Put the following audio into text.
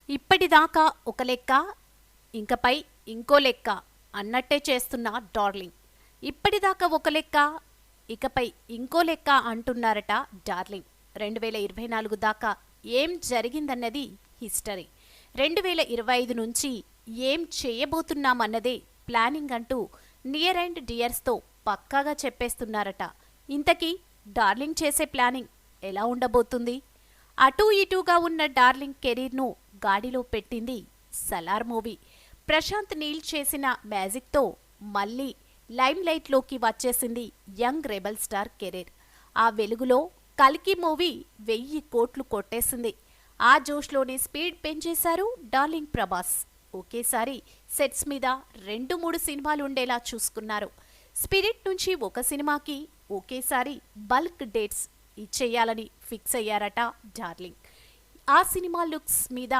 ఇప్పటిదాకా ఒక లెక్క, ఇంకపై ఇంకో లెక్క అన్నట్టే చేస్తున్న డార్లింగ్. ఇప్పటిదాకా ఒక లెక్క, ఇకపై ఇంకో లెక్క అంటున్నారట డార్లింగ్. 2024 దాకా ఏం జరిగిందన్నది హిస్టరీ. 2025 నుంచి ఏం చేయబోతున్నామన్నదే ప్లానింగ్ అంటూ నియర్ అండ్ డియర్స్తో పక్కాగా చెప్పేస్తున్నారట. ఇంతకీ డార్లింగ్ చేసే ప్లానింగ్ ఎలా ఉండబోతుంది? అటూ ఇటూగా ఉన్న డార్లింగ్ కెరీర్ను గాడిలో పెట్టింది సలార్ మూవీ. ప్రశాంత్ నీల్ చేసిన మ్యాజిక్తో మళ్ళీ లైమ్ లైట్లోకి వచ్చేసింది యంగ్ రెబల్ స్టార్ కెరీర్. ఆ వెలుగులో కల్కి మూవీ 1000 కోట్లు కొట్టేసింది. ఆ జోష్లోనే స్పీడ్ పెంచేశారు డార్లింగ్ ప్రభాస్. ఒకేసారి సెట్స్ మీద 2-3 సినిమాలు ఉండేలా చూసుకున్నారు. స్పిరిట్ నుంచి ఒక సినిమాకి ఒకేసారి బల్క్ డేట్స్ ఇచ్చేయాలని ఫిక్స్ అయ్యారట డార్లింగ్. ఆ సినిమా లుక్స్ మీద